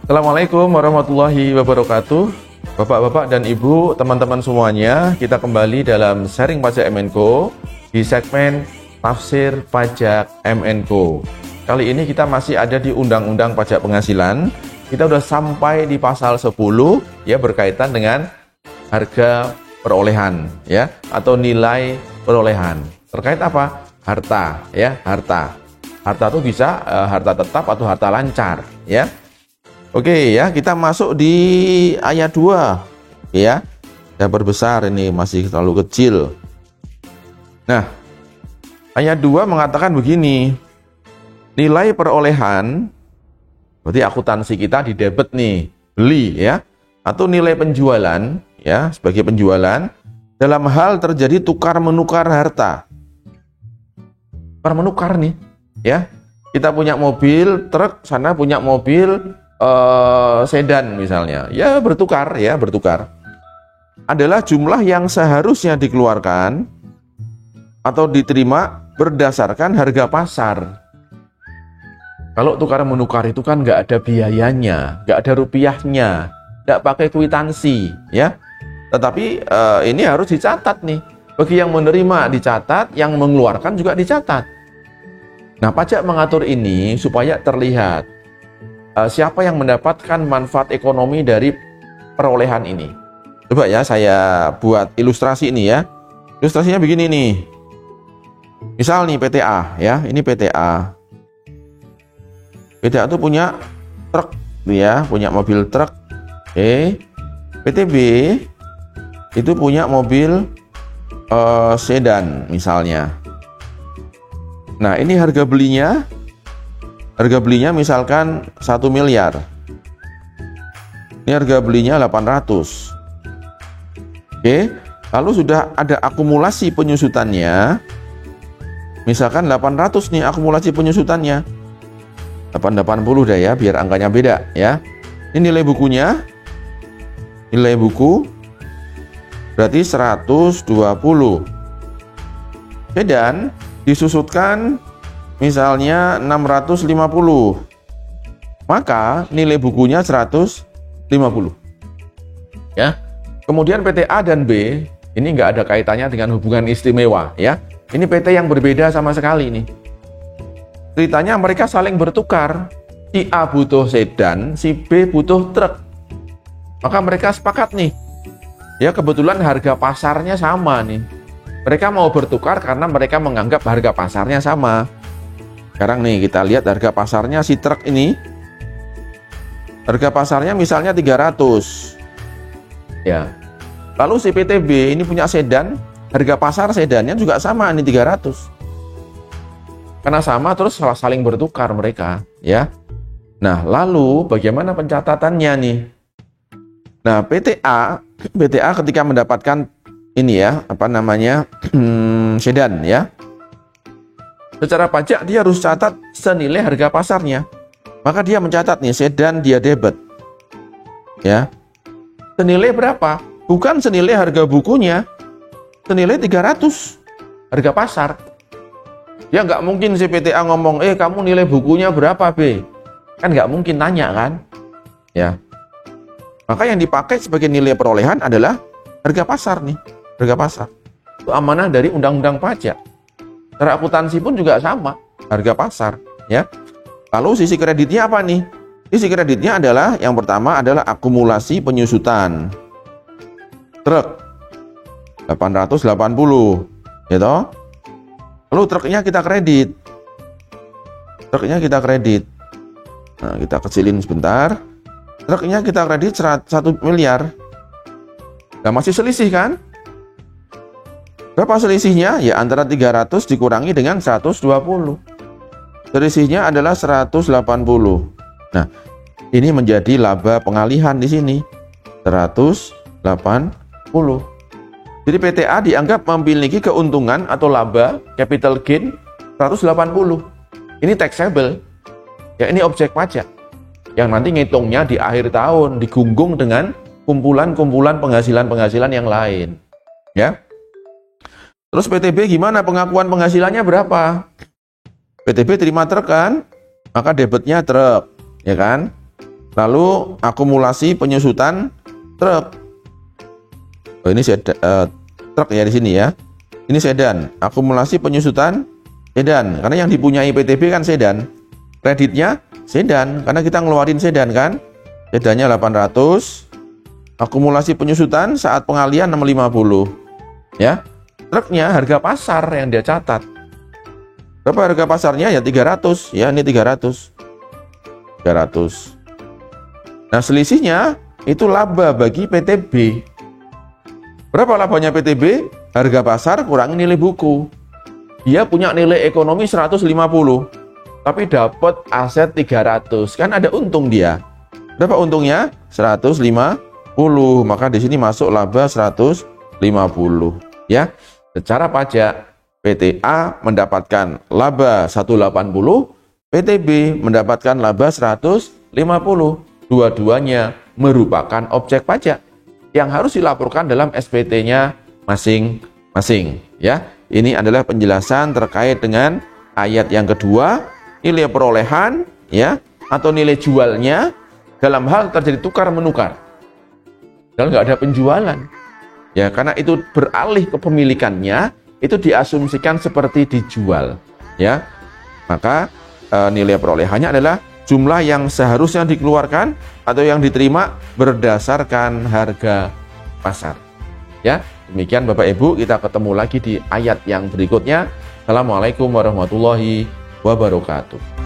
Assalamualaikum warahmatullahi wabarakatuh. Bapak-bapak dan ibu, teman-teman semuanya, kita kembali dalam sharing pajak MNCo di segmen Tafsir Pajak MNCo. Kali ini kita masih ada di Undang-Undang Pajak Penghasilan. Kita udah sampai di pasal 10 ya, berkaitan dengan harga perolehan ya, atau nilai perolehan. Terkait apa? Harta ya, harta. Harta itu bisa harta tetap atau harta lancar ya. Oke ya, kita masuk di ayat 2 ya. Saya berbesar, ini masih terlalu kecil. Nah, ayat 2 mengatakan begini. Nilai perolehan, berarti akuntansi kita di debit nih, beli ya, atau nilai penjualan ya, sebagai penjualan dalam hal terjadi tukar menukar harta. Tukar menukar nih ya. Kita punya mobil, truk, sana punya mobil sedan misalnya, ya bertukar, adalah jumlah yang seharusnya dikeluarkan atau diterima berdasarkan harga pasar. Kalau tukar menukar itu kan nggak ada biayanya, nggak ada rupiahnya, nggak pakai kwitansi ya. Tetapi ini harus dicatat nih, bagi yang menerima dicatat, yang mengeluarkan juga dicatat. Nah, pajak mengatur ini supaya terlihat siapa yang mendapatkan manfaat ekonomi dari perolehan ini. Coba ya, saya buat ilustrasi ini ya. Ilustrasinya begini nih. Misal nih PTA ya, ini PTA. PTA itu punya truk ya, punya mobil truk. Oke. PTB itu punya mobil sedan misalnya. Nah, ini harga belinya misalkan 1 miliar. Ini harga belinya 800. Oke, lalu sudah ada akumulasi penyusutannya. Misalkan 800 nih akumulasi penyusutannya. 880 dah ya, biar angkanya beda ya. Ini nilai bukunya. Nilai buku berarti 120. Dan disusutkan misalnya 650, maka nilai bukunya 150 ya. Kemudian PT A dan B ini nggak ada kaitannya dengan hubungan istimewa ya. Ini PT yang berbeda sama sekali nih. Ceritanya mereka saling bertukar. Si A butuh sedan, si B butuh truk. Maka mereka sepakat nih. Ya, kebetulan harga pasarnya sama nih. Mereka mau bertukar karena mereka menganggap harga pasarnya sama. Sekarang nih kita lihat harga pasarnya si truk ini. Harga pasarnya misalnya 300. Ya. Lalu si PTB ini punya sedan, harga pasar sedannya juga sama nih 300. Karena sama terus saling bertukar mereka, ya. Nah, lalu bagaimana pencatatannya nih? Nah, PTA ketika mendapatkan ini ya, sedan ya. Secara pajak dia harus catat senilai harga pasarnya. Maka dia mencatat nih sedan dia debit. Ya. Senilai berapa? Bukan senilai harga bukunya. Senilai 300 harga pasar. Ya nggak mungkin si PTA ngomong, kamu nilai bukunya berapa, B? Kan nggak mungkin nanya kan? Ya. Maka yang dipakai sebagai nilai perolehan adalah harga pasar nih. Harga pasar. Itu amanah dari undang-undang pajak. Secara akuntansi pun juga sama, harga pasar, ya. Lalu sisi kreditnya apa nih? Sisi kreditnya adalah yang pertama adalah akumulasi penyusutan. Truk 880, gitu. Lalu truknya kita kredit. Nah, kita kecilin sebentar. Truknya kita kredit 1 miliar. Nah, masih selisih kan? Berapa selisihnya? Ya antara 300 dikurangi dengan 120. Selisihnya adalah 180. Nah, ini menjadi laba pengalihan di sini. 180. Jadi PTA dianggap memiliki keuntungan atau laba capital gain 180. Ini taxable. Ya, ini objek pajak. Yang nanti ngitungnya di akhir tahun digunggung dengan kumpulan-kumpulan penghasilan-penghasilan yang lain. Ya. Terus PTB gimana pengakuan penghasilannya berapa? PTB terima truk kan? Maka debitnya truk, ya kan? Lalu akumulasi penyusutan truk. Oh, ini truk ya di sini ya. Ini sedan. Akumulasi penyusutan sedan. Karena yang dipunyai PTB kan sedan. Kreditnya sedan. Karena kita ngeluarin sedan kan. Sedannya 800. Akumulasi penyusutan saat pengalian 650. Ya. Truknya harga pasar yang dia catat. Berapa harga pasarnya? Ya 300. Ya, ini 300. 300. Nah, selisihnya itu laba bagi PTB. Berapa labanya PTB? Harga pasar kurangi nilai buku. Dia punya nilai ekonomi 150, tapi dapat aset 300. Kan ada untung dia. Berapa untungnya? 150. Maka di sini masuk laba 150. Ya, secara pajak PT A mendapatkan laba 180, PTB mendapatkan laba 150. Dua-duanya merupakan objek pajak yang harus dilaporkan dalam SPT-nya masing-masing. Ya, ini adalah penjelasan terkait dengan ayat yang kedua, nilai perolehan, ya, atau nilai jualnya dalam hal terjadi tukar menukar. Dan nggak ada penjualan, ya, karena itu beralih kepemilikannya, itu diasumsikan seperti dijual, ya. Maka nilai perolehannya adalah jumlah yang seharusnya dikeluarkan atau yang diterima berdasarkan harga pasar. Ya, demikian Bapak Ibu, kita ketemu lagi di ayat yang berikutnya. Assalamualaikum warahmatullahi wabarakatuh.